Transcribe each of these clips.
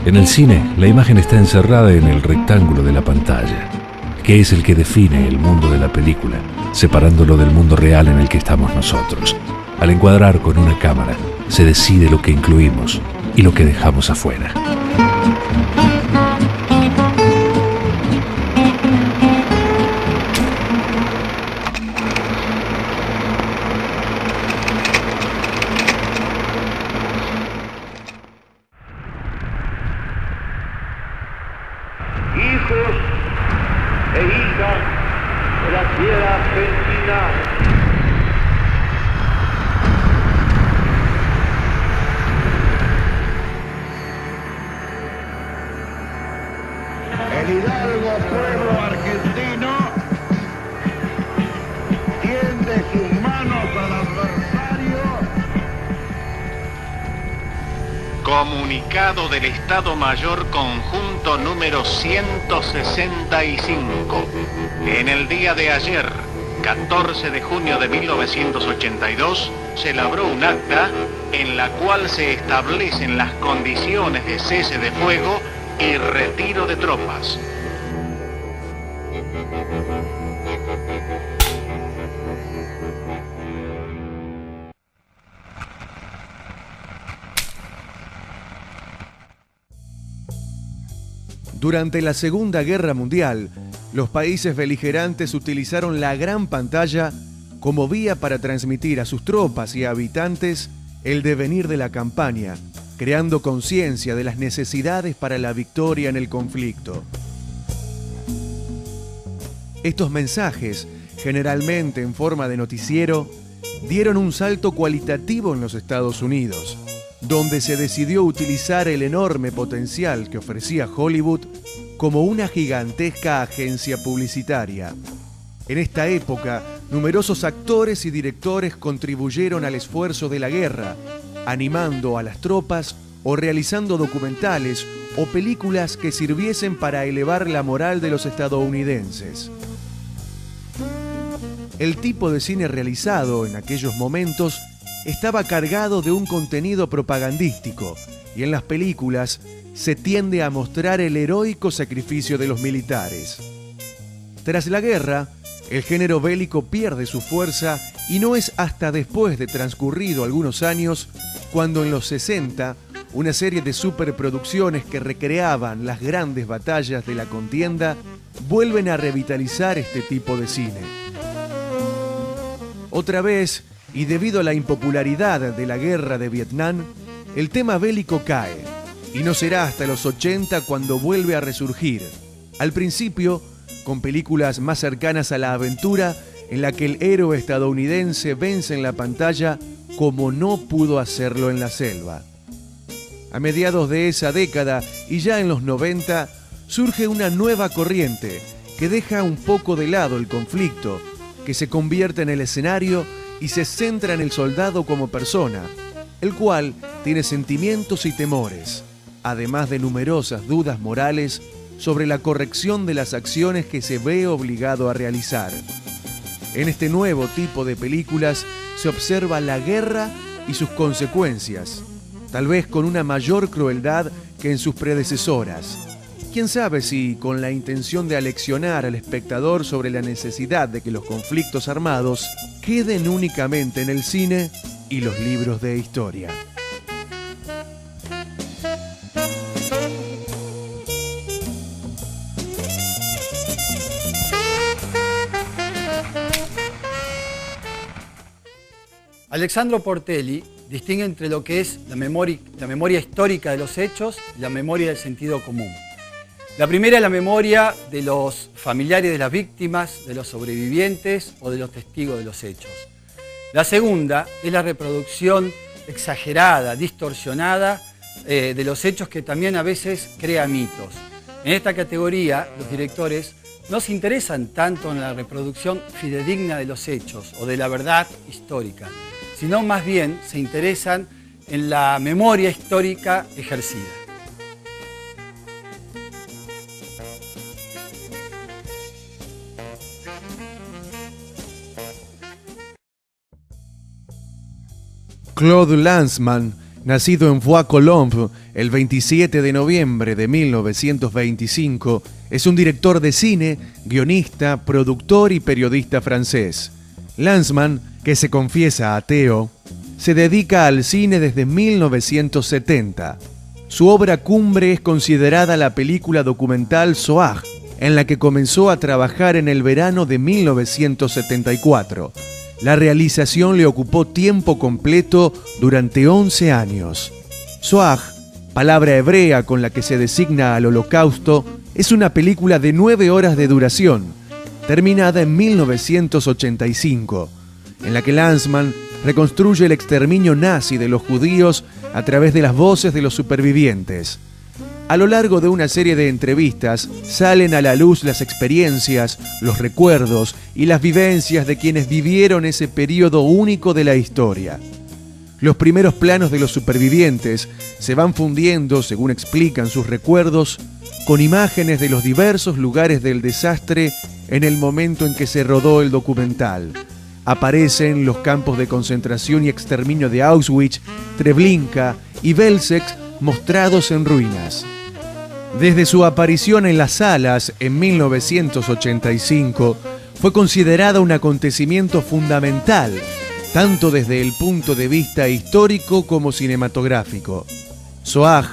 En el cine, la imagen está encerrada en el rectángulo de la pantalla, que es el que define el mundo de la película, separándolo del mundo real en el que estamos nosotros. Al encuadrar con una cámara, se decide lo que incluimos y lo que dejamos afuera. Hijos e hijas de la tierra argentina, el hidalgo pueblo argentino tiende sus manos al adversario. Comunicado del Estado Mayor Conjunto número 165. En el día de ayer, 14 de junio de 1982, se elaboró un acta en la cual se establecen las condiciones de cese de fuego y retiro de tropas. Durante la Segunda Guerra Mundial, los países beligerantes utilizaron la gran pantalla como vía para transmitir a sus tropas y habitantes el devenir de la campaña, creando conciencia de las necesidades para la victoria en el conflicto. Estos mensajes, generalmente en forma de noticiero, dieron un salto cualitativo en los Estados Unidos, donde se decidió utilizar el enorme potencial que ofrecía Hollywood como una gigantesca agencia publicitaria. En esta época, numerosos actores y directores contribuyeron al esfuerzo de la guerra, animando a las tropas o realizando documentales o películas que sirviesen para elevar la moral de los estadounidenses. El tipo de cine realizado en aquellos momentos estaba cargado de un contenido propagandístico y en las películas se tiende a mostrar el heroico sacrificio de los militares. Tras la guerra, el género bélico pierde su fuerza y no es hasta después de transcurrido algunos años cuando en los 60 una serie de superproducciones que recreaban las grandes batallas de la contienda vuelven a revitalizar este tipo de cine. Otra vez, y debido a la impopularidad de la guerra de Vietnam, el tema bélico cae, y no será hasta los 80 cuando vuelve a resurgir. Al principio, con películas más cercanas a la aventura, en la que el héroe estadounidense vence en la pantalla como no pudo hacerlo en la selva. A mediados de esa década, y ya en los 90, surge una nueva corriente que deja un poco de lado el conflicto, que se convierte en el escenario y se centra en el soldado como persona, el cual tiene sentimientos y temores, además de numerosas dudas morales sobre la corrección de las acciones que se ve obligado a realizar. En este nuevo tipo de películas se observa la guerra y sus consecuencias, tal vez con una mayor crueldad que en sus predecesoras. Quién sabe si con la intención de aleccionar al espectador sobre la necesidad de que los conflictos armados queden únicamente en el cine y los libros de historia. Alessandro Portelli distingue entre lo que es la memoria histórica de los hechos y la memoria del sentido común. La primera es la memoria de los familiares de las víctimas, de los sobrevivientes o de los testigos de los hechos. La segunda es la reproducción exagerada, distorsionada de los hechos, que también a veces crea mitos. En esta categoría, los directores no se interesan tanto en la reproducción fidedigna de los hechos o de la verdad histórica, sino más bien se interesan en la memoria histórica ejercida. Claude Lanzmann, nacido en Bois-Colombes el 27 de noviembre de 1925, es un director de cine, guionista, productor y periodista francés. Lanzmann, que se confiesa ateo, se dedica al cine desde 1970. Su obra cumbre es considerada la película documental Zohar, en la que comenzó a trabajar en el verano de 1974. La realización le ocupó tiempo completo durante 11 años. Zohar, palabra hebrea con la que se designa al Holocausto, es una película de 9 horas de duración, terminada en 1985, en la que Lanzmann reconstruye el exterminio nazi de los judíos a través de las voces de los supervivientes. A lo largo de una serie de entrevistas salen a la luz las experiencias, los recuerdos y las vivencias de quienes vivieron ese periodo único de la historia. Los primeros planos de los supervivientes se van fundiendo, según explican sus recuerdos, con imágenes de los diversos lugares del desastre en el momento en que se rodó el documental. Aparecen los campos de concentración y exterminio de Auschwitz, Treblinka y Belzec mostrados en ruinas. Desde su aparición en las salas en 1985, fue considerada un acontecimiento fundamental, tanto desde el punto de vista histórico como cinematográfico. Zohar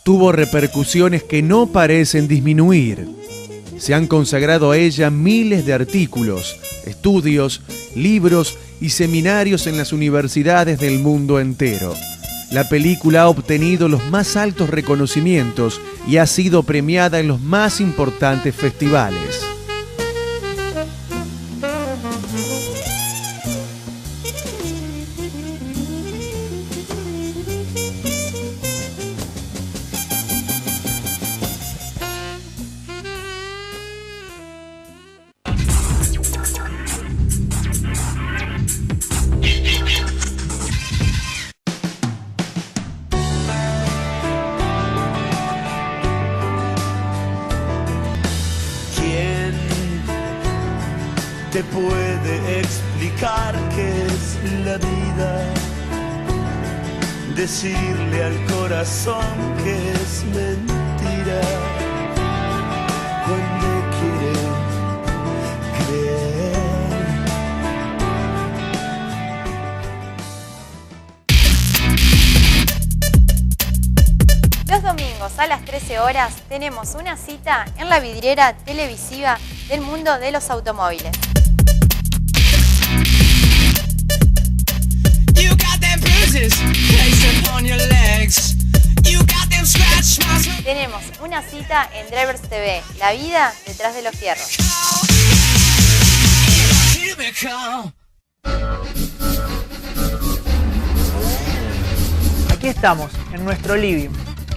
tuvo repercusiones que no parecen disminuir. Se han consagrado a ella miles de artículos, estudios, libros y seminarios en las universidades del mundo entero. La película ha obtenido los más altos reconocimientos y ha sido premiada en los más importantes festivales. Te puede explicar qué es la vida, decirle al corazón que es mentira cuando quiere creer. Los domingos a las 13 horas tenemos una cita en la vidriera televisiva del mundo de los automóviles. Tenemos una cita en Drivers TV, la vida detrás de los fierros. Aquí estamos, en nuestro living,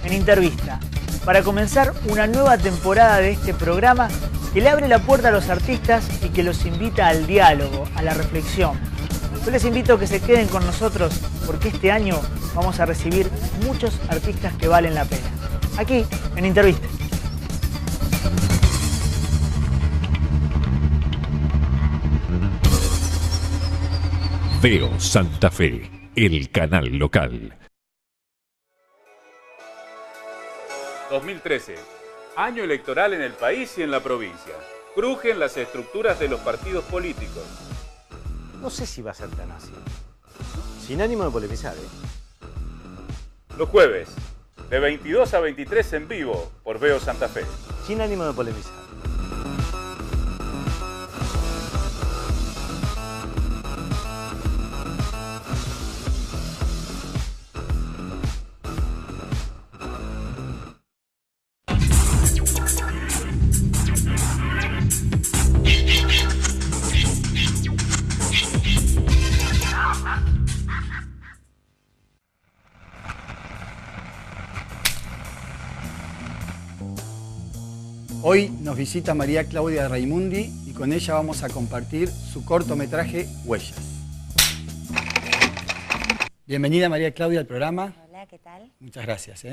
en Intervista, para comenzar una nueva temporada de este programa que le abre la puerta a los artistas y que los invita al diálogo, a la reflexión. Yo les invito a que se queden con nosotros porque este año vamos a recibir muchos artistas que valen la pena. Aquí, en Intervista. Veo Santa Fe, el canal local. 2013, año electoral en el país y en la provincia. Crujen las estructuras de los partidos políticos. No sé si va a ser tan así. Sin ánimo de polemizar, Los jueves, de 22 a 23 en vivo por Veo Santa Fe. Sin ánimo de polemizar. Hoy nos visita María Claudia Raimundi y con ella vamos a compartir su cortometraje Huellas. Bienvenida María Claudia al programa. Hola, ¿qué tal? Muchas gracias.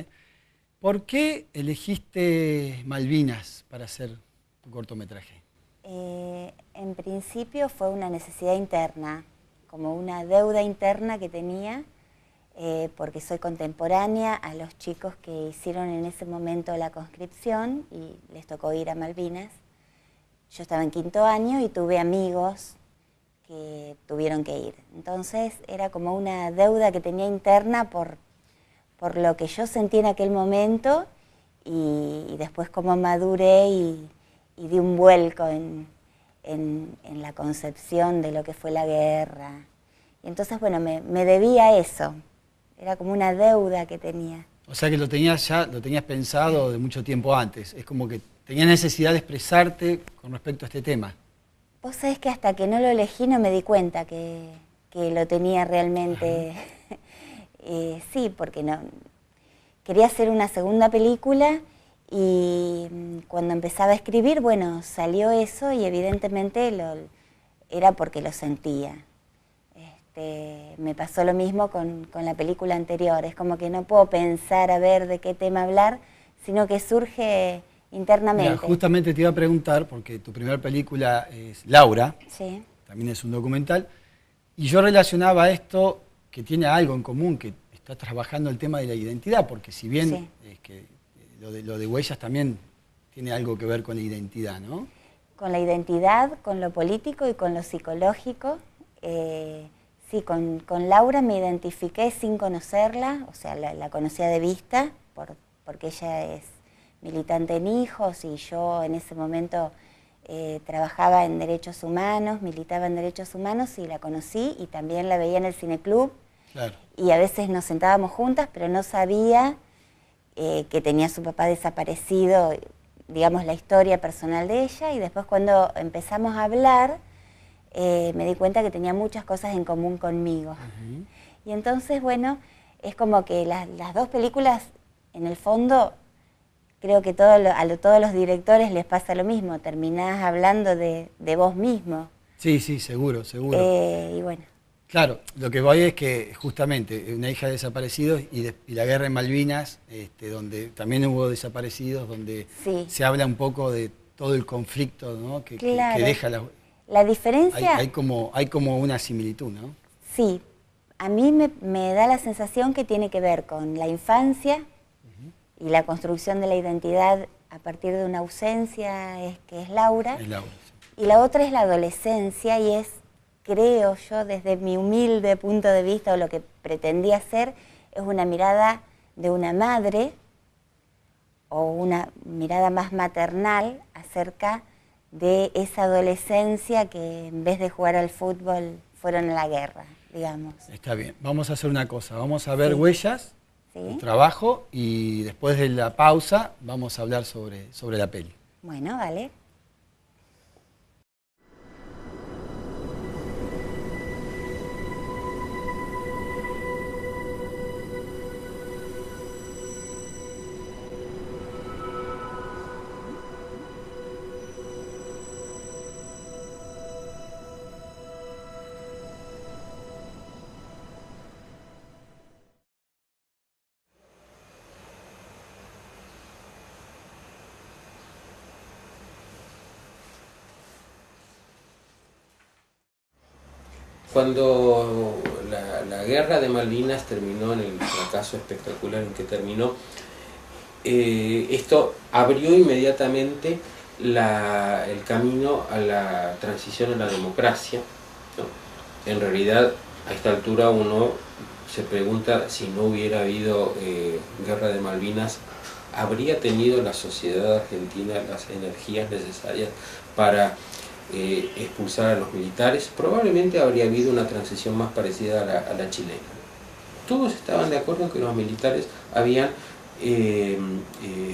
¿Por qué elegiste Malvinas para hacer tu cortometraje? En principio fue una necesidad interna, como una deuda interna que tenía porque soy contemporánea a los chicos que hicieron en ese momento la conscripción y les tocó ir a Malvinas. Yo estaba en 5º año y tuve amigos que tuvieron que ir. Entonces era como una deuda que tenía interna por lo que yo sentí en aquel momento y después como maduré y di un vuelco en la concepción de lo que fue la guerra. Y entonces, bueno, me debía eso. Era como una deuda que tenía. O sea que lo tenías pensado de mucho tiempo antes. Es como que tenías necesidad de expresarte con respecto a este tema. Vos sabés que hasta que no lo elegí no me di cuenta que lo tenía realmente. Sí, porque no quería hacer una segunda película y cuando empezaba a escribir, bueno, salió eso y evidentemente era porque lo sentía. Me pasó lo mismo con la película anterior. Es como que no puedo pensar a ver de qué tema hablar, sino que surge internamente. Mira, justamente te iba a preguntar, porque tu primera película es Laura, sí, también es un documental, y yo relacionaba esto que tiene algo en común, que está trabajando el tema de la identidad, porque si bien sí, es que lo de Huellas también tiene algo que ver con la identidad, ¿no? Con la identidad, con lo político y con lo psicológico. Sí, con Laura me identifiqué sin conocerla, o sea, la conocía de vista, porque ella es militante en Hijos y yo en ese momento trabajaba en derechos humanos, militaba en derechos humanos y la conocí y también la veía en el cineclub. Claro. Y a veces nos sentábamos juntas, pero no sabía que tenía a su papá desaparecido, digamos, la historia personal de ella, y después cuando empezamos a hablar, me di cuenta que tenía muchas cosas en común conmigo. Y entonces, bueno, es como que las dos películas, en el fondo, creo que a todos los directores les pasa lo mismo, terminás hablando de vos mismo. Sí, sí, seguro, seguro. Y bueno. Claro, lo que voy es que justamente una hija de desaparecidos y la guerra en Malvinas, donde también hubo desaparecidos, donde sí, se habla un poco de todo el conflicto, ¿no? que deja la diferencia. Hay como una similitud, ¿no? Sí, a mí me da la sensación que tiene que ver con la infancia y la construcción de la identidad a partir de una ausencia, que es Laura. Es Laura, sí. Y la otra es la adolescencia y es, creo yo, desde mi humilde punto de vista, o lo que pretendía hacer, es una mirada de una madre o una mirada más maternal acerca de esa adolescencia que en vez de jugar al fútbol fueron a la guerra, digamos. Está bien, vamos a hacer una cosa, vamos a ver sí, Huellas, sí, tu trabajo, y después de la pausa vamos a hablar sobre la peli. Bueno, vale. Cuando la guerra de Malvinas terminó en el fracaso espectacular en que terminó, esto abrió inmediatamente el camino a la transición a la democracia, ¿no? En realidad, a esta altura uno se pregunta si no hubiera habido guerra de Malvinas, ¿habría tenido la sociedad argentina las energías necesarias para expulsar a los militares? Probablemente habría habido una transición más parecida a la chilena. Todos estaban de acuerdo en que los militares habían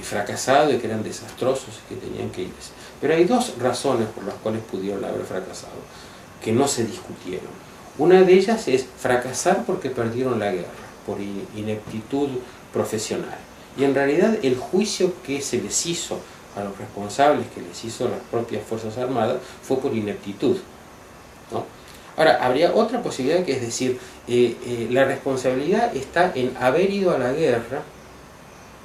fracasado y que eran desastrosos y que tenían que irse. Pero hay dos razones por las cuales pudieron haber fracasado, que no se discutieron. Una de ellas es fracasar porque perdieron la guerra, por ineptitud profesional. Y en realidad el juicio que se les hizo a los responsables, que les hizo las propias Fuerzas Armadas, fue por ineptitud, ¿no? Ahora, habría otra posibilidad, que es decir, la responsabilidad está en haber ido a la guerra,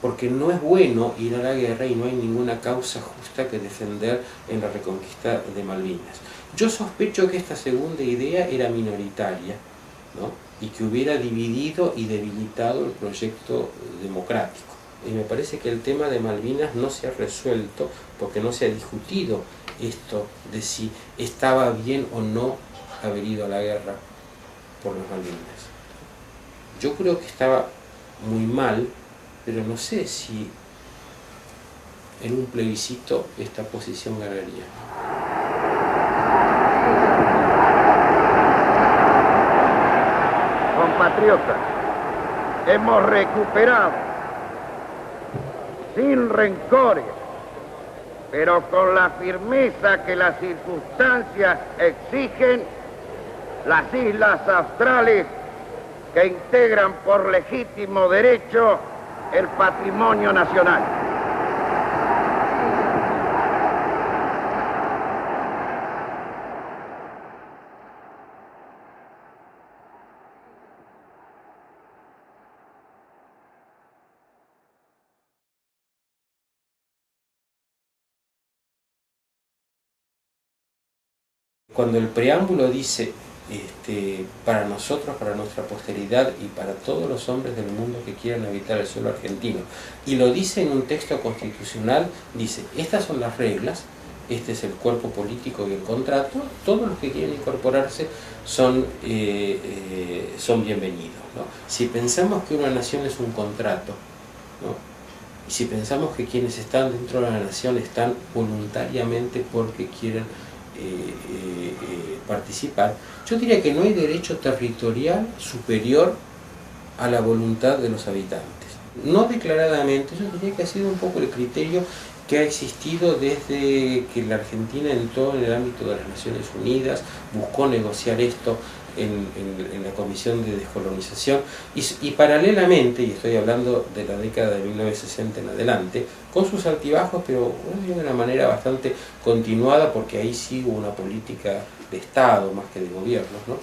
porque no es bueno ir a la guerra y no hay ninguna causa justa que defender en la reconquista de Malvinas. Yo sospecho que esta segunda idea era minoritaria, ¿no? y que hubiera dividido y debilitado el proyecto democrático. Y me parece que el tema de Malvinas no se ha resuelto porque no se ha discutido esto de si estaba bien o no haber ido a la guerra por las Malvinas. Yo creo que estaba muy mal, pero no sé si en un plebiscito esta posición ganaría. Compatriotas, hemos recuperado, sin rencores, pero con la firmeza que las circunstancias exigen, las islas australes que integran por legítimo derecho el patrimonio nacional. Cuando el preámbulo dice para nosotros, para nuestra posteridad y para todos los hombres del mundo que quieran habitar el suelo argentino, y lo dice en un texto constitucional, dice, estas son las reglas, este es el cuerpo político y el contrato, todos los que quieren incorporarse son bienvenidos, ¿no? Si pensamos que una nación es un contrato, ¿no? Y si pensamos que quienes están dentro de la nación están voluntariamente porque quieren participar, yo diría que no hay derecho territorial superior a la voluntad de los habitantes. No declaradamente, yo diría que ha sido un poco el criterio que ha existido desde que la Argentina entró en el ámbito de las Naciones Unidas, buscó negociar esto en la Comisión de Descolonización y paralelamente, y estoy hablando de la década de 1960 en adelante, con sus altibajos, pero de una manera bastante continuada, porque ahí sí hubo una política de Estado más que de gobiernos, ¿no?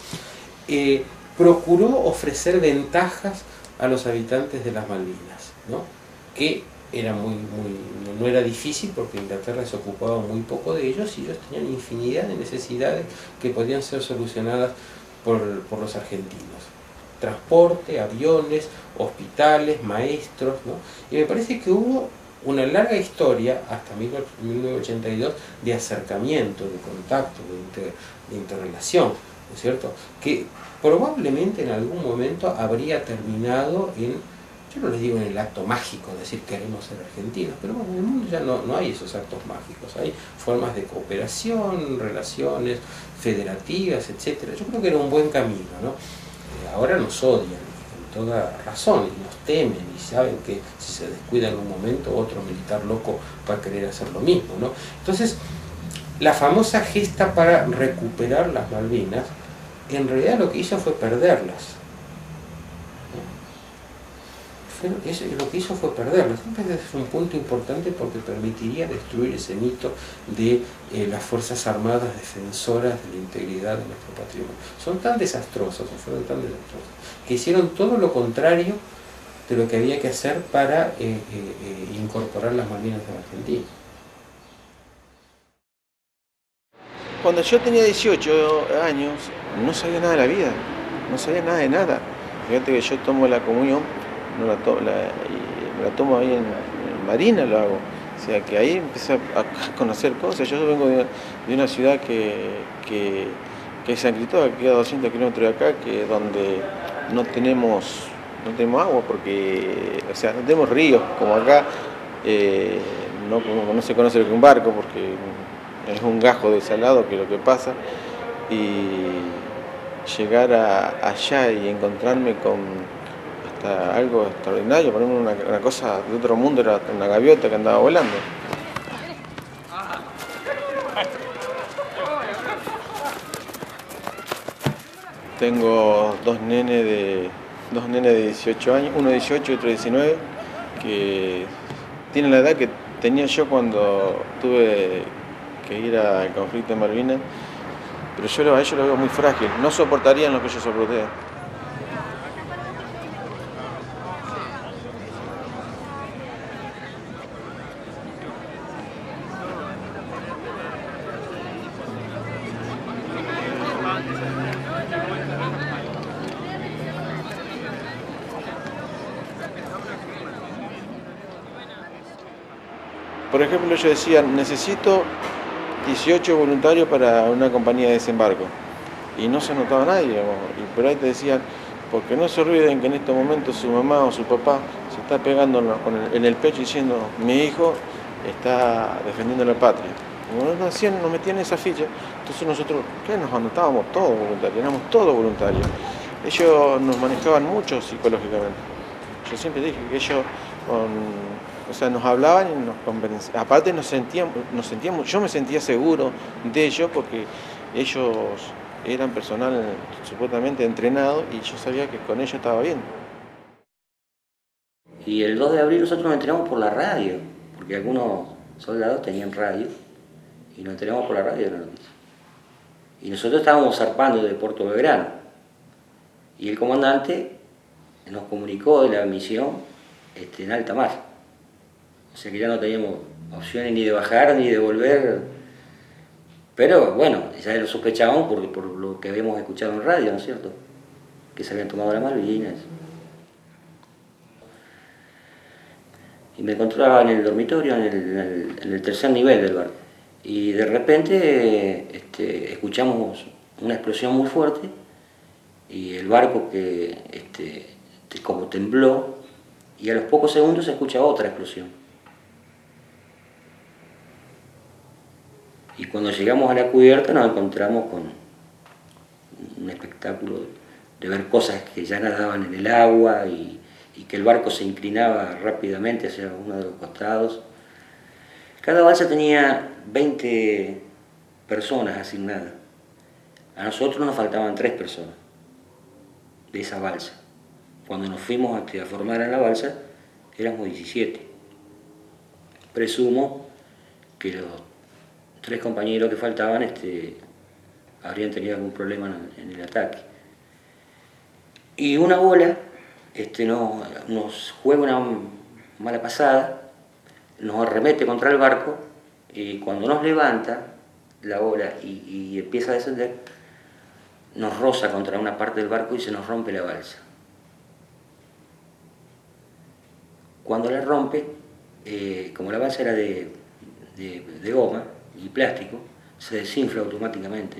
Procuró ofrecer ventajas a los habitantes de las Malvinas, ¿no? Que era no era difícil porque Inglaterra se ocupaba muy poco de ellos y ellos tenían infinidad de necesidades que podían ser solucionadas por los argentinos. Transporte, aviones, hospitales, maestros, ¿no? Y me parece que hubo una larga historia, hasta 1982, de acercamiento, de contacto, de interrelación, ¿no es cierto? Que probablemente en algún momento habría terminado en, yo no les digo en el acto mágico de decir queremos ser argentinos, pero bueno, en el mundo ya no hay esos actos mágicos, hay formas de cooperación, relaciones federativas, etc. Yo creo que era un buen camino, ¿no? Ahora nos odian, con toda razón, y nos temen, y saben que si se descuida en un momento, otro militar loco va a querer hacer lo mismo, ¿no? Entonces, la famosa gesta para recuperar las Malvinas, en realidad lo que hizo fue perderlas. Lo que hizo fue perderlas. Entonces es un punto importante porque permitiría destruir ese mito de las Fuerzas Armadas defensoras de la integridad de nuestro patrimonio. Son tan desastrosas, o fueron tan desastrosas, que hicieron todo lo contrario de lo que había que hacer para incorporar las Malvinas a la Argentina. Cuando yo tenía 18 años, no sabía nada de la vida, no sabía nada de nada. Fíjate que yo tomo la comunión, me la tomo ahí en Marina, lo hago. O sea que ahí empecé a conocer cosas. Yo vengo de una ciudad que es San Cristóbal, que queda a 200 kilómetros de acá, que donde no tenemos agua, porque, o sea, no tenemos ríos, como acá, no se conoce lo que es un barco, porque es un gajo desalado, que es lo que pasa, y llegar allá y encontrarme con algo extraordinario, por ejemplo, una cosa de otro mundo, era una gaviota que andaba volando. Tengo dos nenes de 18 años, uno de 18 y otro de 19, que tienen la edad que tenía yo cuando tuve que ir al conflicto de Malvinas, pero yo a ellos los veo muy frágil, no soportarían lo que yo soporté. Por ejemplo, ellos decían, necesito 18 voluntarios para una compañía de desembarco. Y no se anotaba nadie, digamos. Y por ahí te decían, porque no se olviden que en estos momentos su mamá o su papá se está pegando en el pecho diciendo, mi hijo está defendiendo la patria. Y nos metían esa ficha, entonces nosotros, ¿qué? Nos anotábamos todos voluntarios, éramos todos voluntarios. Ellos nos manejaban mucho psicológicamente. Yo siempre dije que ellos nos hablaban y nos convencían. Aparte nos sentíamos, yo me sentía seguro de ellos porque ellos eran personal supuestamente entrenado y yo sabía que con ellos estaba bien. Y el 2 de abril nosotros nos enteramos por la radio, porque algunos soldados tenían radio y nos enteramos por la radio de la noticia. Y nosotros estábamos zarpando de Puerto Belgrano y el comandante nos comunicó de la misión en alta mar. O sea que ya no teníamos opciones ni de bajar ni de volver. Pero bueno, ya lo sospechábamos por lo que habíamos escuchado en radio, ¿no es cierto? Que se habían tomado las Malvinas. Y me encontraba en el dormitorio, en el tercer nivel del barco. Y de repente escuchamos una explosión muy fuerte y el barco como tembló y a los pocos segundos se escucha otra explosión. Y cuando llegamos a la cubierta nos encontramos con un espectáculo de ver cosas que ya nadaban en el agua y que el barco se inclinaba rápidamente hacia uno de los costados. Cada balsa tenía 20 personas asignadas. A nosotros nos faltaban 3 personas de esa balsa. Cuando nos fuimos a formar en la balsa, éramos 17. Presumo que los 3 compañeros que faltaban habrían tenido algún problema en el ataque. Y una ola nos juega una mala pasada, nos arremete contra el barco y cuando nos levanta la ola y empieza a descender, nos roza contra una parte del barco y se nos rompe la balsa. Cuando la rompe, como la balsa era de goma y plástico, se desinfla automáticamente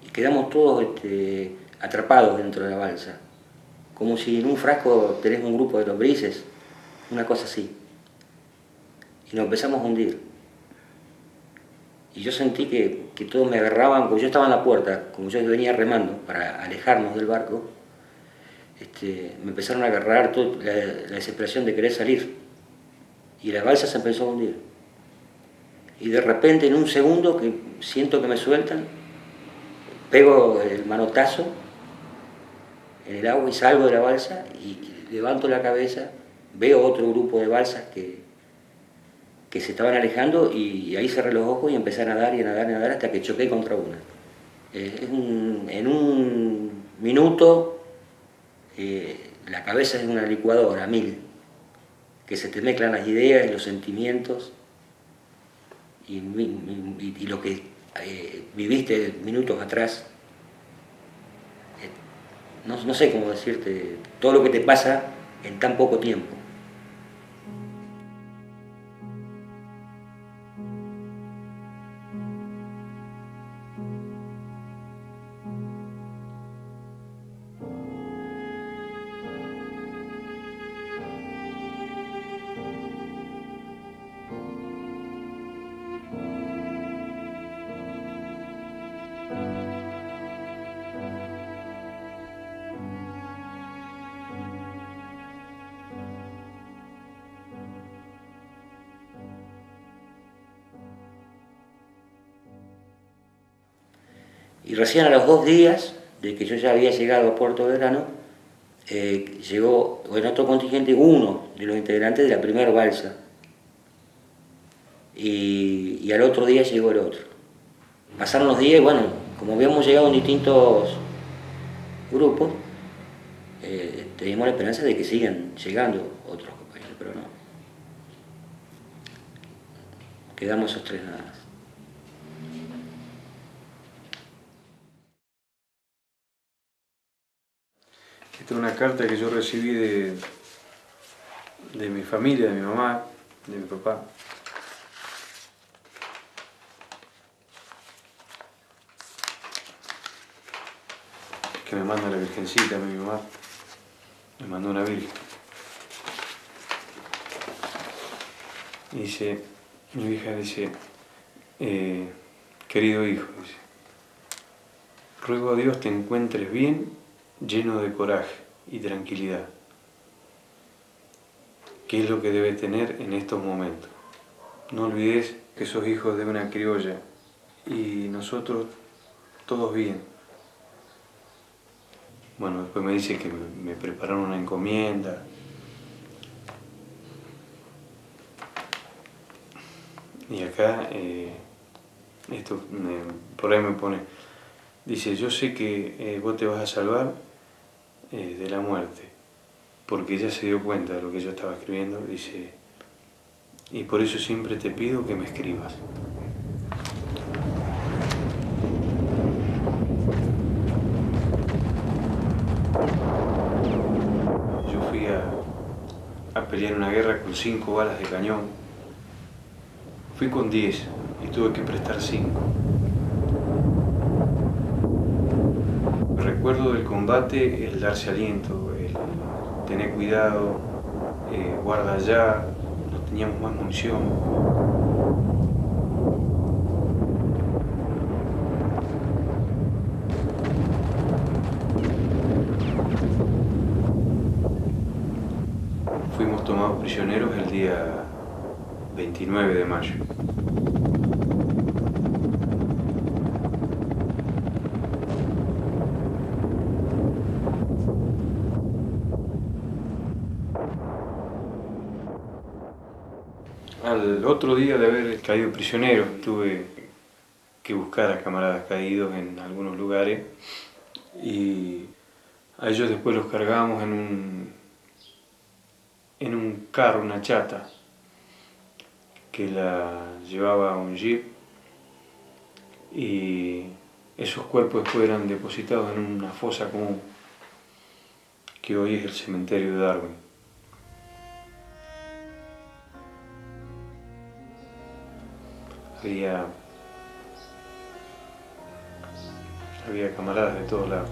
y quedamos todos atrapados dentro de la balsa, como si en un frasco tenés un grupo de lombrices, una cosa así. Y nos empezamos a hundir. Y yo sentí que todos me agarraban, porque yo estaba en la puerta, como yo venía remando para alejarnos del barco, me empezaron a agarrar toda la desesperación de querer salir. Y la balsa se empezó a hundir. Y de repente, en un segundo, que siento que me sueltan, pego el manotazo en el agua y salgo de la balsa y levanto la cabeza, veo otro grupo de balsas que se estaban alejando y ahí cerré los ojos y empecé a nadar y a nadar y a nadar hasta que choqué contra una. En un minuto la cabeza es una licuadora, 1000, que se te mezclan las ideas y los sentimientos y lo que viviste minutos atrás. No sé cómo decirte todo lo que te pasa en tan poco tiempo. Y recién a los 2 días de que yo ya había llegado a Puerto Belgrano, llegó en otro contingente uno de los integrantes de la primera balsa. Y al otro día llegó el otro. Pasaron los días y bueno, como habíamos llegado en distintos grupos, teníamos la esperanza de que sigan llegando otros compañeros, pero no. Quedamos esos 3 nada más. Esta es una carta que yo recibí de mi familia, de mi mamá, de mi papá, que me manda la Virgencita, mi mamá, me mandó una virgen. Y dice, mi hija dice, querido hijo, dice, ruego a Dios te encuentres bien, lleno de coraje y tranquilidad, que es lo que debes tener en estos momentos. No olvides que sos hijo de una criolla y nosotros todos bien. Bueno, después me dice que me prepararon una encomienda. Y acá, por ahí me pone, dice, yo sé que vos te vas a salvar de la muerte, porque ella se dio cuenta de lo que yo estaba escribiendo, dice, y por eso siempre te pido que me escribas. Yo fui a pelear una guerra con 5 balas de cañón. Fui con 10 y tuve que prestar 5. Recuerdo del combate el darse aliento, el tener cuidado, guarda allá, no teníamos más munición. Fuimos tomados prisioneros el día 29 de mayo. Al otro día de haber caído prisionero, tuve que buscar a camaradas caídos en algunos lugares y a ellos después los cargábamos en un carro, una chata, que la llevaba a un jeep, y esos cuerpos después eran depositados en una fosa común, que hoy es el cementerio de Darwin. Había camaradas de todos lados.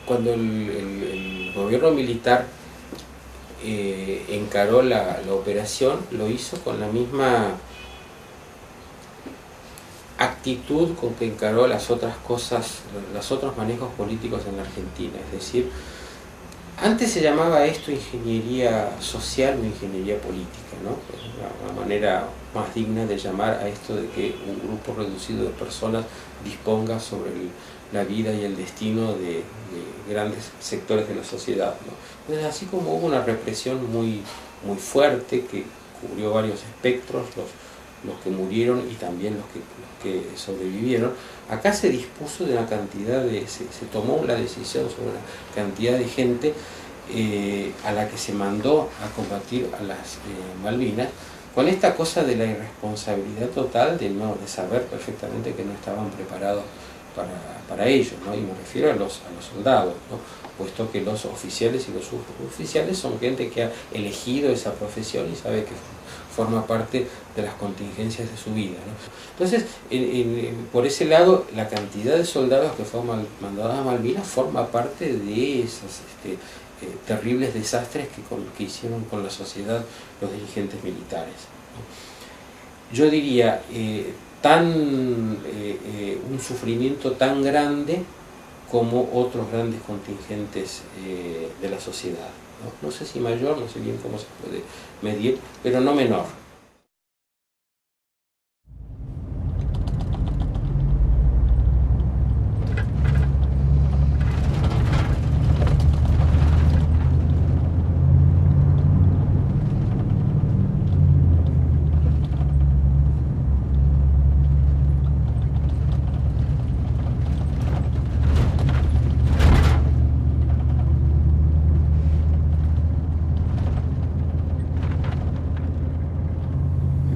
Cuando el gobierno militar encaró la operación, lo hizo con la misma actitud con que encaró las otras cosas, los otros manejos políticos en la Argentina. Es decir, antes se llamaba esto ingeniería social o ingeniería política, ¿no? Una manera más digna de llamar a esto de que un grupo reducido de personas disponga sobre la vida y el destino de grandes sectores de la sociedad, ¿no? Entonces, así como hubo una represión muy fuerte que cubrió varios espectros, los que murieron y también los que sobrevivieron, acá se dispuso de una cantidad se tomó la decisión sobre una cantidad de gente a la que se mandó a combatir a las Malvinas, con esta cosa de la irresponsabilidad total de saber perfectamente que no estaban preparados para ello, ¿no? Y me refiero a los soldados, ¿no? Puesto que los oficiales y los suboficiales son gente que ha elegido esa profesión y sabe que forma parte de las contingencias de su vida, ¿no? Entonces, por ese lado, la cantidad de soldados que fueron mandados a Malvinas forma parte de esos terribles desastres que hicieron con la sociedad los dirigentes militares, ¿no? Yo diría, un sufrimiento tan grande como otros grandes contingentes de la sociedad. No sé si mayor, no sé bien cómo se puede medir, pero no menor.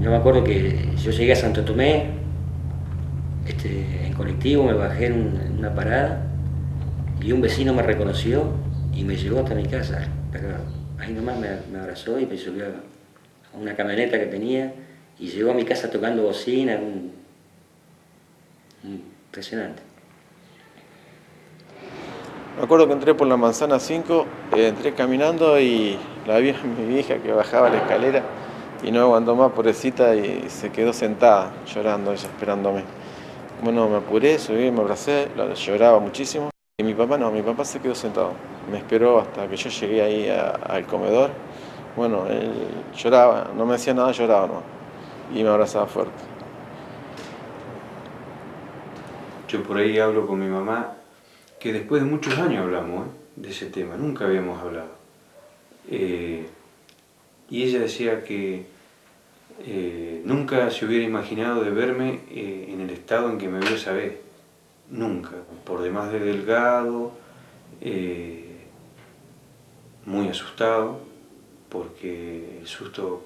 Yo me acuerdo que yo llegué a Santo Tomé en colectivo, me bajé en una parada y un vecino me reconoció y me llevó hasta mi casa. Ahí nomás me abrazó y me subió a una camioneta que tenía y llegó a mi casa tocando bocina, impresionante. Me acuerdo que entré por la manzana 5, entré caminando y la vi a mi vieja que bajaba la escalera y no aguantó más, pobrecita, y se quedó sentada llorando, ella esperándome. Bueno, me apuré, subí, me abracé, lloraba muchísimo. Y mi papá no, mi papá se quedó sentado. Me esperó hasta que yo llegué ahí al comedor. Bueno, él lloraba, no me decía nada, lloraba nomás. Y me abrazaba fuerte. Yo por ahí hablo con mi mamá, que después de muchos años hablamos de ese tema, nunca habíamos hablado. Y ella decía que nunca se hubiera imaginado de verme en el estado en que me vio esa vez. Nunca. Por demás de delgado, muy asustado, porque el susto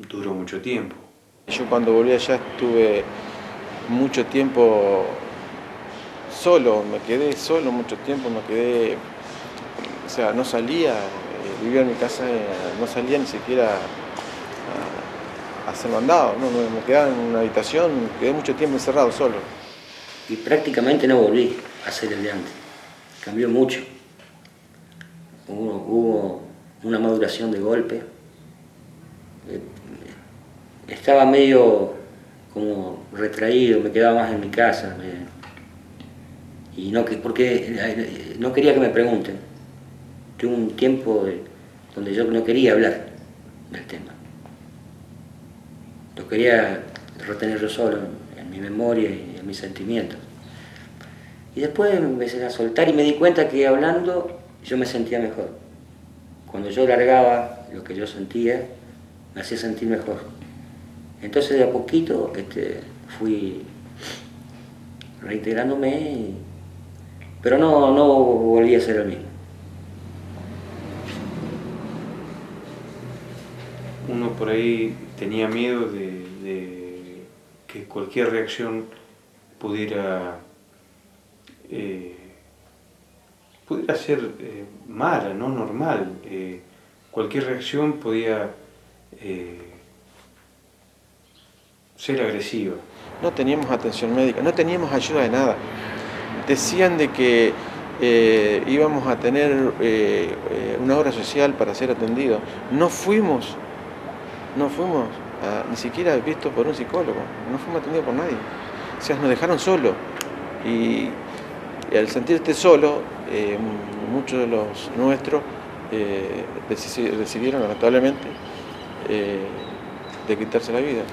duró mucho tiempo. Yo cuando volví allá estuve mucho tiempo solo, me quedé solo mucho tiempo, o sea, no salía, vivía en mi casa, no salía ni siquiera a hacer mandado, no, me quedaba en una habitación, quedé mucho tiempo encerrado solo. Y prácticamente no volví a ser el de antes, cambió mucho. Hubo una maduración de golpe. Estaba medio como retraído, me quedaba más en mi casa. Porque no quería que me pregunten. Tuve un tiempo donde yo no quería hablar del tema. Lo quería retener yo solo en mi memoria y en mis sentimientos. Y después me empecé a soltar y me di cuenta que hablando yo me sentía mejor. Cuando yo largaba lo que yo sentía, me hacía sentir mejor. Entonces de a poquito fui reintegrándome, pero no volví a ser el mismo. Uno por ahí tenía miedo de que cualquier reacción pudiera ser mala, no normal. Cualquier reacción podía ser agresiva. No teníamos atención médica, no teníamos ayuda de nada. Decían de que íbamos a tener una obra social para ser atendidos. No fuimos ni siquiera vistos por un psicólogo, no fuimos atendidos por nadie. O sea, nos dejaron solos. Y al sentirte solo, muchos de los nuestros decidieron lamentablemente de quitarse la vida.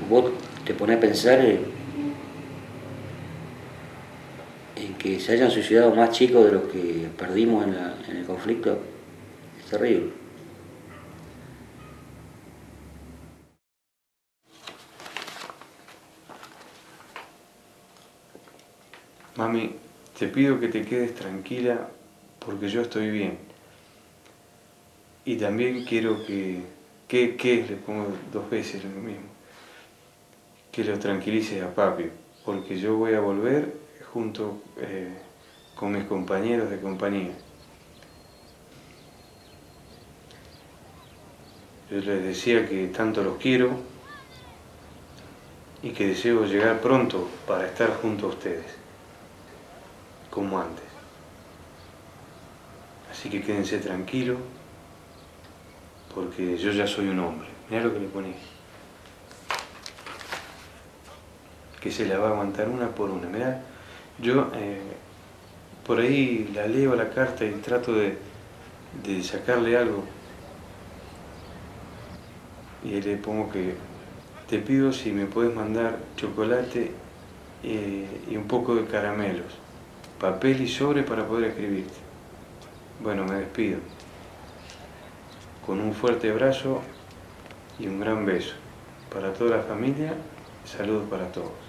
Vos te ponés a pensar en que se hayan suicidado más chicos de los que perdimos en el conflicto. Es terrible. Mami, te pido que te quedes tranquila porque yo estoy bien. Y también quiero le pongo 2 veces lo mismo, que lo tranquilices a papi, porque yo voy a volver junto con mis compañeros de compañía. Yo les decía que tanto los quiero y que deseo llegar pronto para estar junto a ustedes, como antes. Así que quédense tranquilos, porque yo ya soy un hombre. Mirá lo que le poní. que se la va a aguantar una por una. Mirá, yo por ahí la leo la carta y trato de sacarle algo. Y le pongo que te pido si me puedes mandar chocolate y un poco de caramelos, papel y sobre para poder escribirte. Bueno, me despido. Con un fuerte abrazo y un gran beso. Para toda la familia, saludos para todos.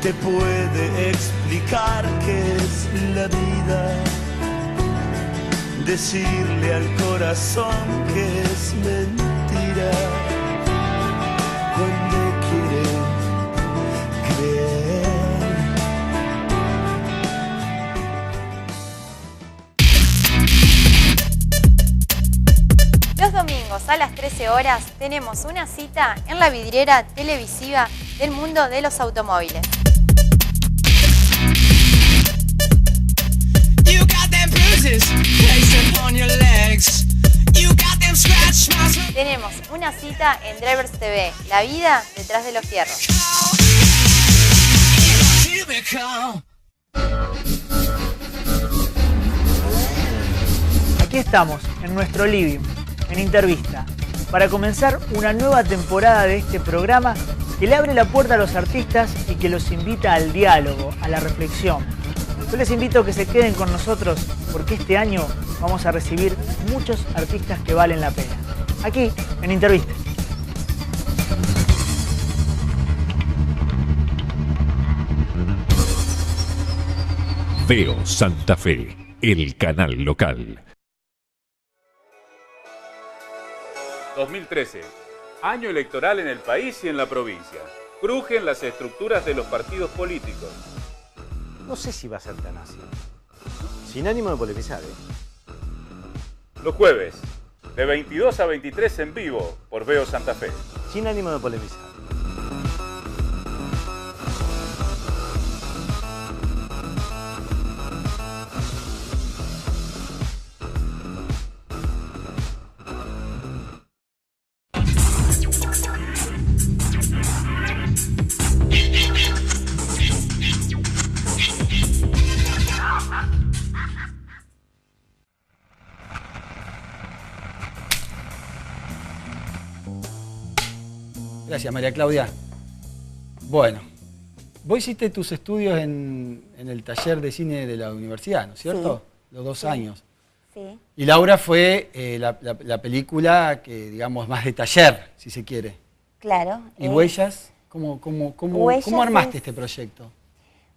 Te puede explicar qué es la vida, decirle al corazón que es mentira cuando quiere creer. Los domingos a las 13 horas tenemos una cita en la vidriera televisiva del mundo de los automóviles. Tenemos una cita en Drivers TV, la vida detrás de los fierros. Aquí estamos, en nuestro living, en Intervista, para comenzar una nueva temporada de este programa que le abre la puerta a los artistas y que los invita al diálogo, a la reflexión. Yo les invito a que se queden con nosotros porque este año vamos a recibir muchos artistas que valen la pena. Aquí, en Intervista. Veo Santa Fe, el canal local. 2013. Año electoral en el país y en la provincia. Crujen las estructuras de los partidos políticos. No sé si va a ser tan así. Sin ánimo de polemizar, Los jueves, de 22 a 23 en vivo, por Veo Santa Fe. Sin ánimo de polemizar. Gracias, María Claudia. Bueno, vos hiciste tus estudios en el taller de cine de la universidad, ¿no es cierto? Sí. Los 2 años. Sí. Y Laura fue la película que, digamos, más de taller, si se quiere. Claro. ¿Y Huellas? ¿Cómo armaste este proyecto?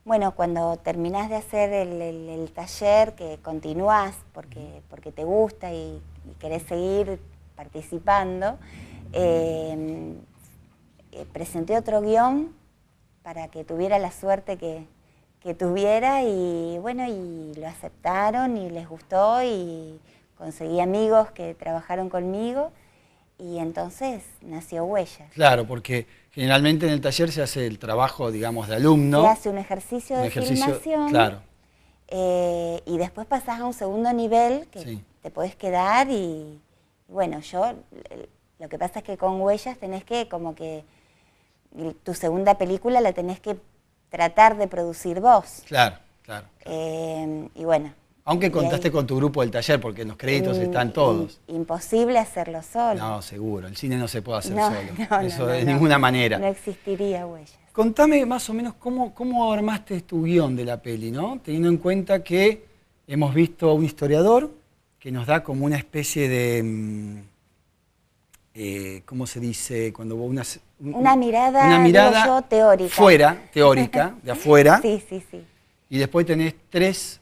Bueno, cuando terminás de hacer el taller, que continuás porque te gusta y querés seguir participando, presenté otro guión para que tuviera la suerte que tuviera y bueno, y lo aceptaron y les gustó y conseguí amigos que trabajaron conmigo y entonces nació Huellas. Claro, porque generalmente en el taller se hace el trabajo, digamos, de alumno. Se hace un ejercicio de filmación. Claro. Y después pasás a un segundo nivel que te podés quedar y bueno, yo lo que pasa es que con Huellas tenés que como que tu segunda película la tenés que tratar de producir vos. Claro, claro. Y bueno. Aunque contaste con tu grupo del taller, porque en los créditos están todos. Imposible hacerlo solo. No, seguro. El cine no se puede hacer no, solo. Eso de ninguna manera. No existiría Huellas. Contame más o menos cómo armaste tu guión de la peli, ¿no? Teniendo en cuenta que hemos visto a un historiador que nos da como una especie de... ¿cómo se dice? Cuando una mirada digo yo, teórica. Teórica, de afuera. Sí, sí, sí. Y después tenés tres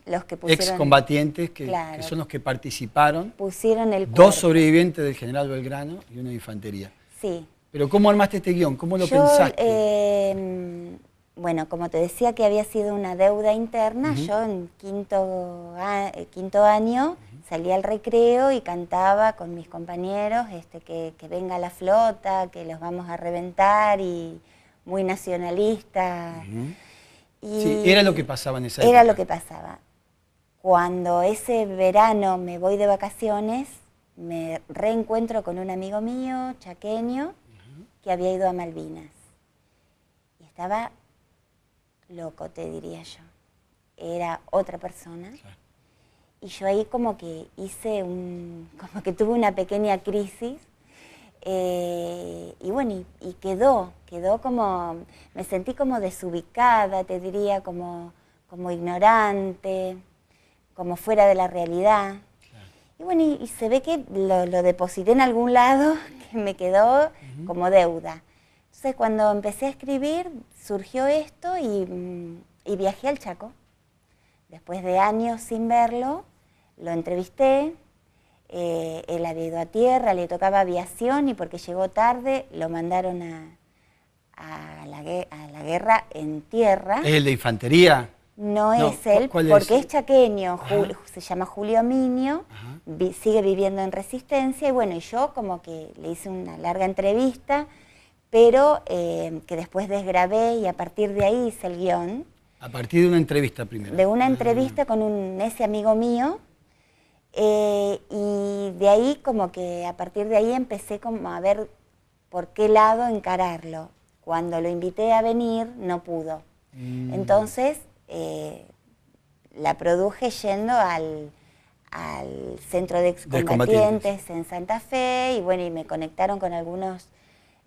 excombatientes que son los que participaron. Pusieron el cuerpo. 2 sobrevivientes del general Belgrano y uno de infantería. Sí. Pero ¿cómo armaste este guión? ¿Cómo lo pensaste? Bueno, como te decía que había sido una deuda interna, yo en quinto año salí al recreo y cantaba con mis compañeros que venga la flota, que los vamos a reventar y muy nacionalista. Y sí, era lo que pasaba en esa época. Era lo que pasaba. Cuando ese verano me voy de vacaciones, me reencuentro con un amigo mío, chaqueño, que había ido a Malvinas. Y estaba loco, te diría yo. Era otra persona. Claro. Y yo ahí como que como que tuve una pequeña crisis. Y bueno, y quedó como, me sentí como desubicada, te diría, como ignorante, como fuera de la realidad. Claro. Y bueno, y se ve que lo deposité en algún lado, que me quedó como deuda. Entonces cuando empecé a escribir, surgió esto y viajé al Chaco. Después de años sin verlo, lo entrevisté. Él había ido a tierra, le tocaba aviación y porque llegó tarde lo mandaron a la guerra en tierra. ¿Es el de infantería? No es él, porque es chaqueño, se llama Julio Minio, sigue viviendo en Resistencia y bueno, y yo como que le hice una larga entrevista, pero que después desgrabé y a partir de ahí hice el guión. ¿A partir de una entrevista primero? De una entrevista con ese amigo mío. Y de ahí como que a partir de ahí empecé como a ver por qué lado encararlo. Cuando lo invité a venir no pudo. Entonces la produje yendo al centro de excombatientes en Santa Fe y bueno, y me conectaron con algunos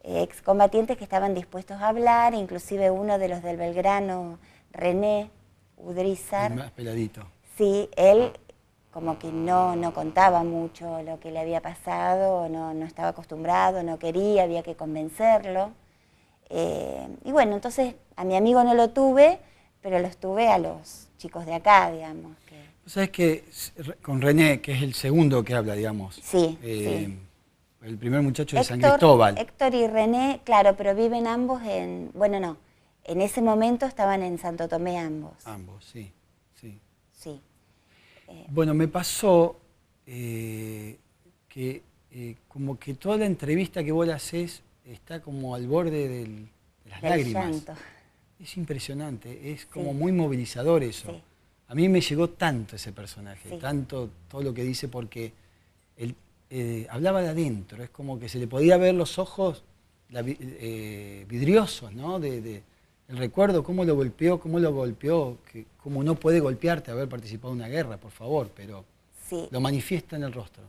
excombatientes que estaban dispuestos a hablar, inclusive uno de los del Belgrano, René Udrízar. El más peladito. Sí, él como que no contaba mucho lo que le había pasado, no estaba acostumbrado, no quería, había que convencerlo. Y bueno, entonces a mi amigo no lo tuve, pero los tuve a los chicos de acá, digamos. ¿Sabes que con René, que es el segundo que habla, digamos? Sí, sí. El primer muchacho de San Cristóbal. Héctor y René, claro, pero viven ambos en... Bueno, no, en ese momento estaban en Santo Tomé ambos. Ambos, sí, sí. Sí. Bueno, me pasó que como que toda la entrevista que vos le hacés está como al borde de las lágrimas. Llanto. Es impresionante, es como muy movilizador eso. Sí. A mí me llegó tanto ese personaje, tanto todo lo que dice, porque él hablaba de adentro, es como que se le podía ver los ojos vidriosos, ¿no? El recuerdo, cómo lo golpeó, que como no puede golpearte haber participado en una guerra, por favor, pero lo manifiesta en el rostro.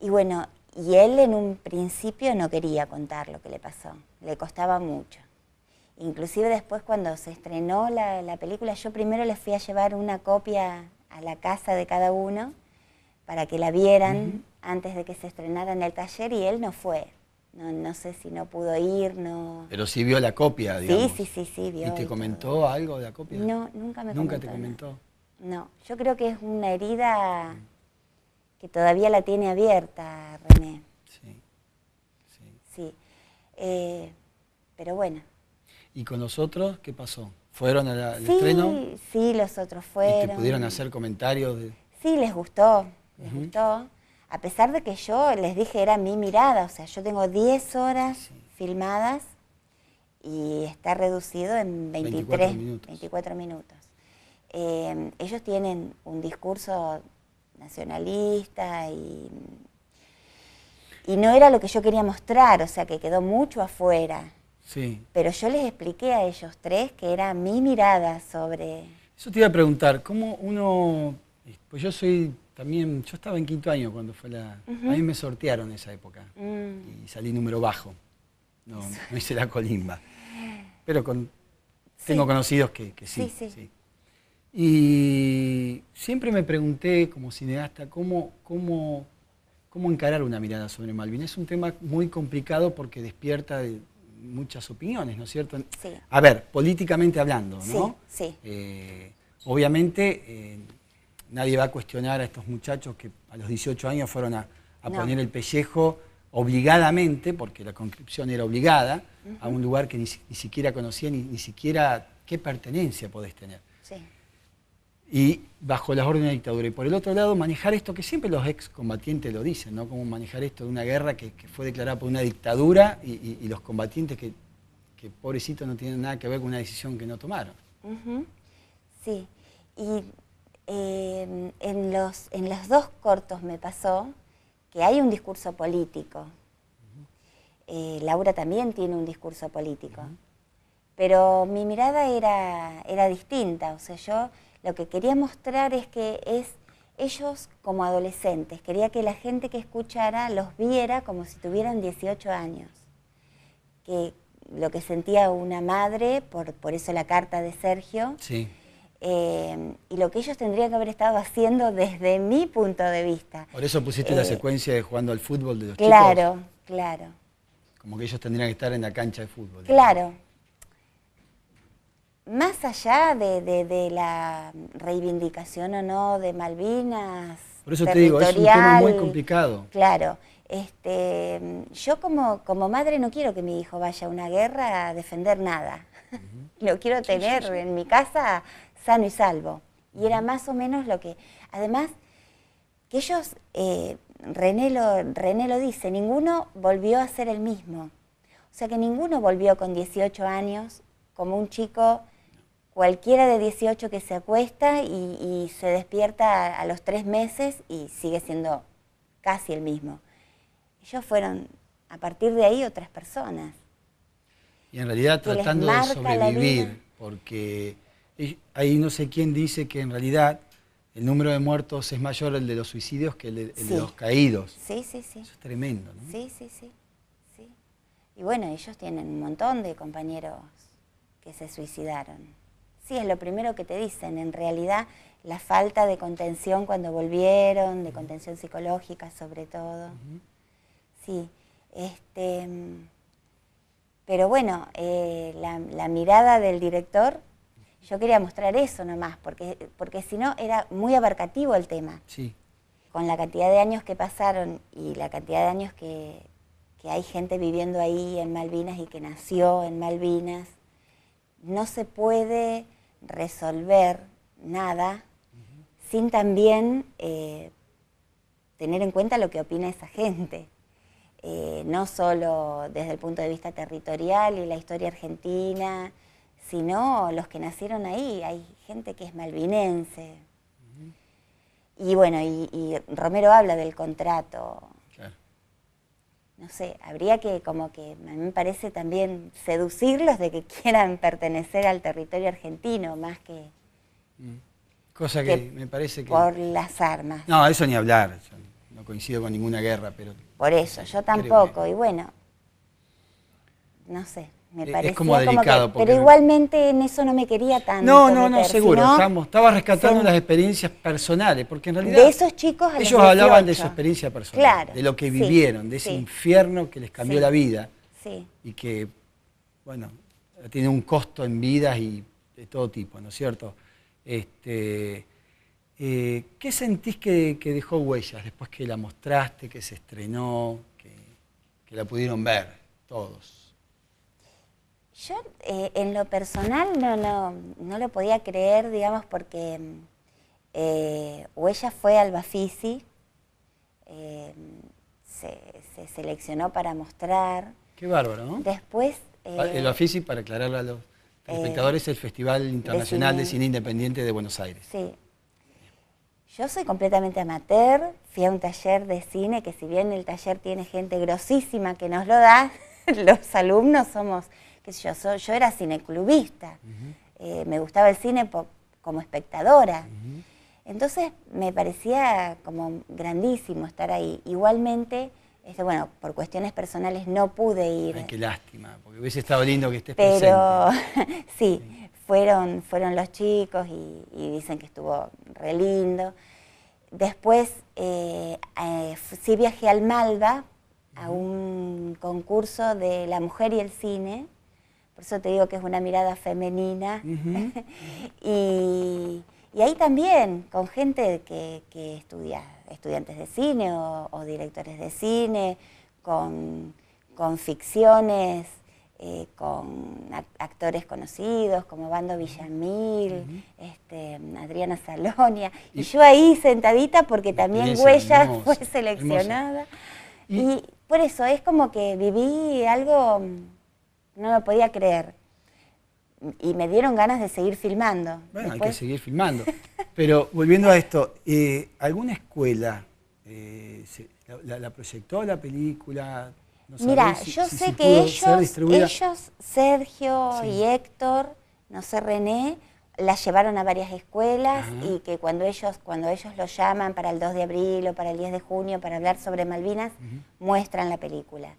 Y bueno, y él en un principio no quería contar lo que le pasó, le costaba mucho. Inclusive después cuando se estrenó la película, yo primero les fui a llevar una copia a la casa de cada uno para que la vieran antes de que se estrenara en el taller y él no fue. No sé si no pudo ir, no... Pero sí vio la copia, digamos. Sí, vio. ¿Y te comentó algo de la copia? No, nunca me comentó. ¿Nunca te comentó? No, yo creo que es una herida que todavía la tiene abierta, René. Sí. Pero bueno. ¿Y con los otros qué pasó? ¿Fueron al estreno? Sí, los otros fueron. ¿Y te pudieron hacer comentarios? Sí, les gustó, gustó. A pesar de que yo les dije era mi mirada, o sea, yo tengo 10 horas filmadas y está reducido en 24 minutos. Ellos tienen un discurso nacionalista y no era lo que yo quería mostrar, o sea, que quedó mucho afuera. Sí. Pero yo les expliqué a ellos tres que era mi mirada sobre... Eso te iba a preguntar, ¿cómo uno...? Pues yo soy también... Yo estaba en 5º año cuando fue la... A mí me sortearon en esa época y salí número bajo. No hice la colimba. Pero tengo conocidos que sí. Y siempre me pregunté, como cineasta, cómo encarar una mirada sobre Malvinas. Es un tema muy complicado porque despierta muchas opiniones, ¿no es cierto? Sí. A ver, políticamente hablando, ¿no? Sí. Obviamente, nadie va a cuestionar a estos muchachos que a los 18 años fueron a poner el pellejo obligadamente, porque la conscripción era obligada, a un lugar que ni siquiera conocía, ni siquiera qué pertenencia podés tener. Sí. Y bajo las órdenes de dictadura. Y por el otro lado, manejar esto, que siempre los excombatientes lo dicen, ¿no? Cómo manejar esto de una guerra que fue declarada por una dictadura y los combatientes que pobrecitos no tienen nada que ver con una decisión que no tomaron. Sí. Y en los dos cortos me pasó que hay un discurso político. Laura también tiene un discurso político. Pero mi mirada era distinta. O sea, yo lo que quería mostrar es que ellos como adolescentes, quería que la gente que escuchara los viera como si tuvieran 18 años. Que lo que sentía una madre, por eso la carta de Sergio, sí. Y lo que ellos tendrían que haber estado haciendo desde mi punto de vista. Por eso pusiste la secuencia de jugando al fútbol de los chicos. Claro. Como que ellos tendrían que estar en la cancha de fútbol. Claro. Más allá de la reivindicación o no de Malvinas. Por eso te digo, es un tema muy complicado. Claro. Yo como madre no quiero que mi hijo vaya a una guerra a defender nada. Lo quiero tener en mi casa sano y salvo. Y era más o menos lo que... Además, que ellos, René lo dice, ninguno volvió a ser el mismo. O sea que ninguno volvió con 18 años como un chico cualquiera de 18 que se acuesta y se despierta a los 3 meses y sigue siendo casi el mismo. Ellos fueron, a partir de ahí, otras personas. Y en realidad tratando de sobrevivir, porque ahí no sé quién dice que en realidad el número de muertos es mayor el de los suicidios que el de los caídos. Sí. Eso es tremendo, ¿no? Sí. Y bueno, ellos tienen un montón de compañeros que se suicidaron. Sí, es lo primero que te dicen. En realidad, la falta de contención cuando volvieron, de contención psicológica sobre todo. Sí. Pero bueno, la mirada del director, yo quería mostrar eso nomás, porque si no era muy abarcativo el tema. Sí. Con la cantidad de años que pasaron y la cantidad de años que hay gente viviendo ahí en Malvinas y que nació en Malvinas, no se puede resolver nada sin también tener en cuenta lo que opina esa gente. No solo desde el punto de vista territorial y la historia argentina, sino los que nacieron ahí. Hay gente que es malvinense. Y bueno, y Romero habla del contrato. Claro. No sé, habría que, como que, a mí me parece también seducirlos de que quieran pertenecer al territorio argentino, más que... Cosa que me parece que... Por las armas. No, eso ni hablar. Yo no coincido con ninguna guerra, pero... Por eso, yo tampoco, y bueno, no sé, me parecía es como delicado. Pero igualmente en eso no me quería tanto No, seguro. Estaba rescatando las experiencias personales, porque en realidad... De esos chicos a ellos hablaban de su experiencia personal, claro, de lo que vivieron, de ese infierno que les cambió la vida. Sí. Y que, bueno, tiene un costo en vidas y de todo tipo, ¿no es cierto? ¿Qué sentís que dejó huellas después que la mostraste, que se estrenó? que la pudieron ver todos? Yo en lo personal no lo podía creer, digamos, porque Huellas fue al Bafisi, se seleccionó para mostrar. Qué bárbaro, ¿no? Después... el Bafisi, para aclararle a los espectadores, es el Festival Internacional de Cine Independiente de Buenos Aires. Sí. Yo soy completamente amateur, fui a un taller de cine, que si bien el taller tiene gente grosísima que nos lo da, los alumnos somos, qué sé yo era cineclubista, me gustaba el cine como espectadora. Entonces me parecía como grandísimo estar ahí. Igualmente, bueno, por cuestiones personales no pude ir. Ay, qué lástima, porque hubiese estado lindo que estés pero, presente. Sí, fueron los chicos y dicen que estuvo re lindo. Después sí viajé al Malva a un concurso de la mujer y el cine, por eso te digo que es una mirada femenina. Y ahí también, con gente que estudia, estudiantes de cine o directores de cine, con ficciones, con actores conocidos como Bando Villamil, Adriana Salonia, y yo ahí sentadita porque también Huellas fue seleccionada. Y por eso es como que viví algo, no lo podía creer. Y me dieron ganas de seguir filmando. Bueno, hay que seguir filmando. Pero volviendo a esto, ¿alguna escuela la proyectó la película? No mira, yo sé que ellos, Sergio Sí. y Héctor, no sé, René, la llevaron a varias escuelas. Ajá. Y que cuando ellos los llaman para el 2 de abril o para el 10 de junio para hablar sobre Malvinas, muestran la película.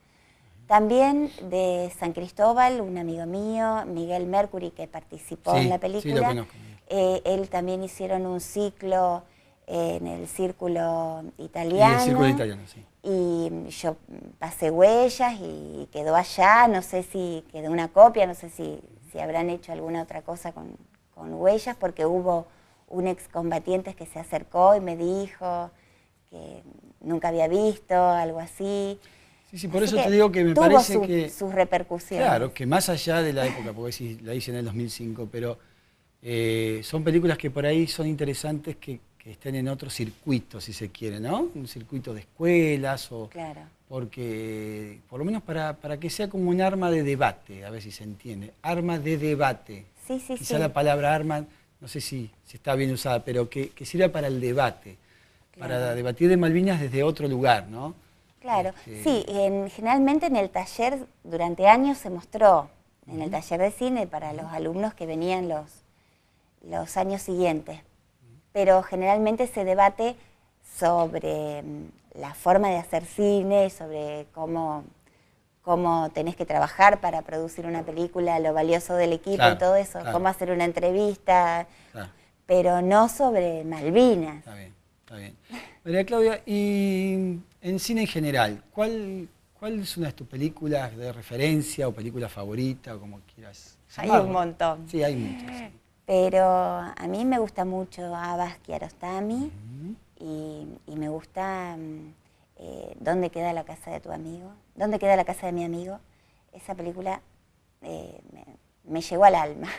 También de San Cristóbal, un amigo mío, Miguel Mercury, que participó en la película, sí, lo conozco. él también hicieron un ciclo en el Círculo Italiano. Y el Círculo Italiano, sí. Y yo pasé Huellas y quedó allá, no sé si quedó una copia, no sé si habrán hecho alguna otra cosa con Huellas, porque hubo un excombatiente que se acercó y me dijo que nunca había visto, algo así. Sí, por Así eso te digo que me parece que... sus repercusiones. Claro, que más allá de la época, porque sí, la hice en el 2005, pero son películas que por ahí son interesantes que estén en otro circuito, si se quiere, ¿no? Un circuito de escuelas o... Claro. Porque, por lo menos para que sea como un arma de debate, a ver si se entiende. Arma de debate. Sí, sí, Quizá sí. la palabra arma, no sé si está bien usada, pero que sirva para el debate. Claro. Para debatir de Malvinas desde otro lugar, ¿no? Claro, sí, generalmente en el taller durante años se mostró, en el taller de cine para los alumnos que venían los años siguientes, pero generalmente se debate sobre la forma de hacer cine, sobre cómo tenés que trabajar para producir una película, lo valioso del equipo, Claro, y todo eso, claro. cómo hacer una entrevista, Claro. pero no sobre Malvinas. Está bien, está bien. María Claudia, y en cine en general, ¿cuál es una de tus películas de referencia o película favorita o como quieras Hay llamarlo? un montón. Sí, hay muchas. Sí. Pero a mí me gusta mucho Abbas Kiarostami y me gusta ¿Dónde queda la casa de tu amigo? ¿Dónde queda la casa de mi amigo? Esa película me llegó al alma.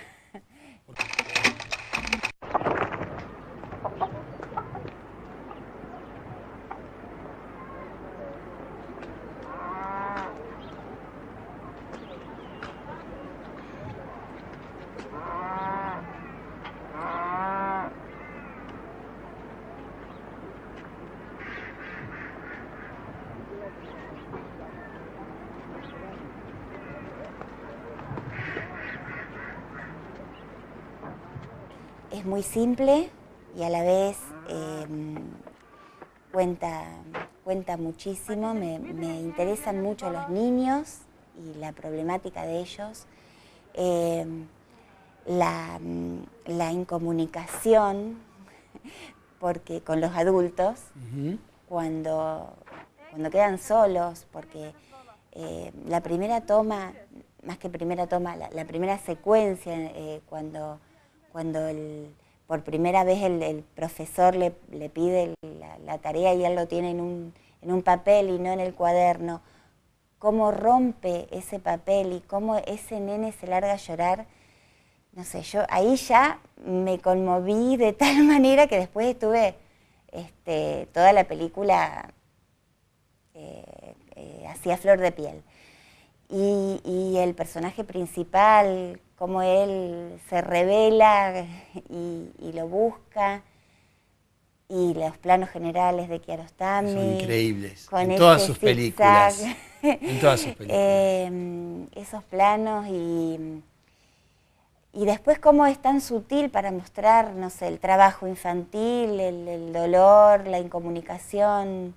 Es muy simple y a la vez cuenta muchísimo, me interesan mucho los niños y la problemática de ellos, la incomunicación porque con los adultos, cuando quedan solos, porque la primera toma, más que primera toma, la primera secuencia, cuando por primera vez el profesor le pide la tarea y él lo tiene en un papel y no en el cuaderno, cómo rompe ese papel y cómo ese nene se larga a llorar, no sé, yo ahí ya me conmoví de tal manera que después estuve toda la película así a flor de piel. Y el personaje principal, cómo él se revela y lo busca, y los planos generales de Kiarostami. Son increíbles, en todas sus películas. En todas sus películas. Esos planos y después cómo es tan sutil para mostrar, no sé, el trabajo infantil, el dolor, la incomunicación,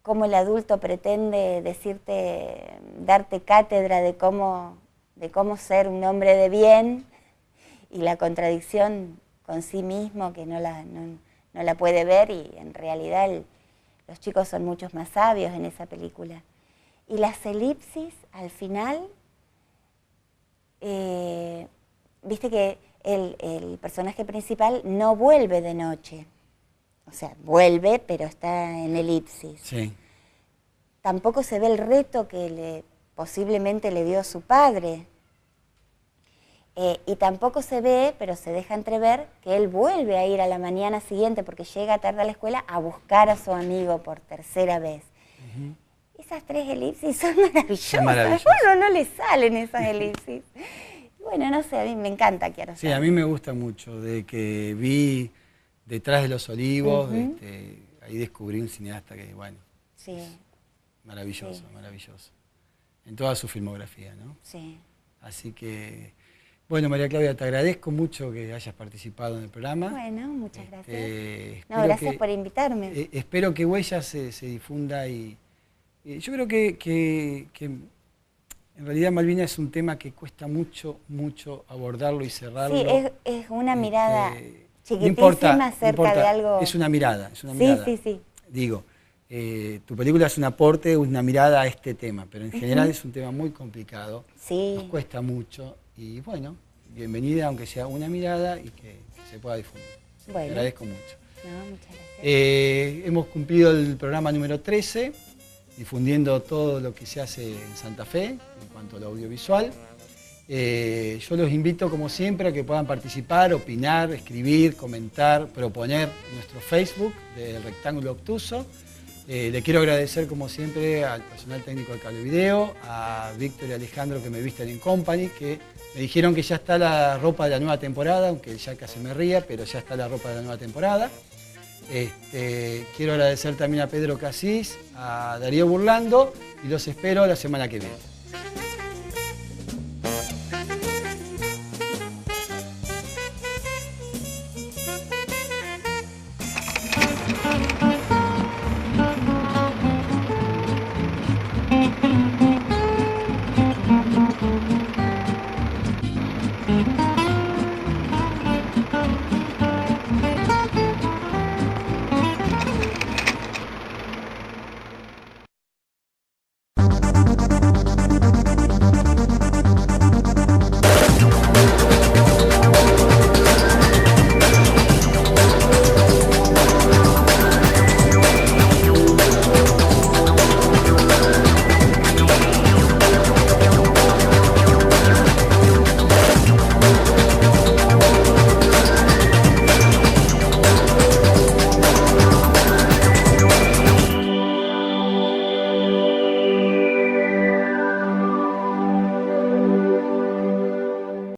cómo el adulto pretende darte cátedra de cómo ser un hombre de bien y la contradicción con sí mismo que no la puede ver, y en realidad los chicos son muchos más sabios en esa película. Y las elipsis al final, viste que el personaje principal no vuelve de noche. O sea, vuelve, pero está en elipsis. Sí. Tampoco se ve el reto que posiblemente le dio su padre. Y tampoco se ve, pero se deja entrever, que él vuelve a ir a la mañana siguiente, porque llega tarde a la escuela, a buscar a su amigo por tercera vez. Esas 3 elipsis son maravillosas. A uno no le salen esas elipsis. Bueno, no sé, a mí me encanta Kiarostami. Sí, a mí me gusta mucho, de que vi Detrás de los Olivos, ahí descubrí un cineasta que, bueno, sí, maravilloso, sí, maravilloso. En toda su filmografía, ¿no? Sí. Así que, bueno, María Claudia, te agradezco mucho que hayas participado en el programa. Bueno, muchas gracias. Gracias por invitarme. Espero que Huellas se difunda y yo creo que en realidad Malvinas es un tema que cuesta mucho abordarlo y cerrarlo. Sí, es una mirada chiquitísima no importa, acerca de algo. Es una mirada, Sí. Digo, tu película es un aporte, una mirada a este tema, pero en general es un tema muy complicado. Sí. Nos cuesta mucho y bueno, bienvenida aunque sea una mirada y que se pueda difundir. Bueno. Te agradezco mucho. No, muchas gracias. Hemos cumplido el programa número 13, difundiendo todo lo que se hace en Santa Fe en cuanto al audiovisual. Yo los invito, como siempre, a que puedan participar, opinar, escribir, comentar, proponer en nuestro Facebook del Rectángulo Obtuso. Le quiero agradecer, como siempre, al personal técnico de Cable Video, a Víctor y Alejandro que me visten en Company, que me dijeron que ya está la ropa de la nueva temporada, aunque ya casi me ría, pero ya está la ropa de la nueva temporada. Quiero agradecer también a Pedro Casís, a Darío Burlando, y los espero la semana que viene.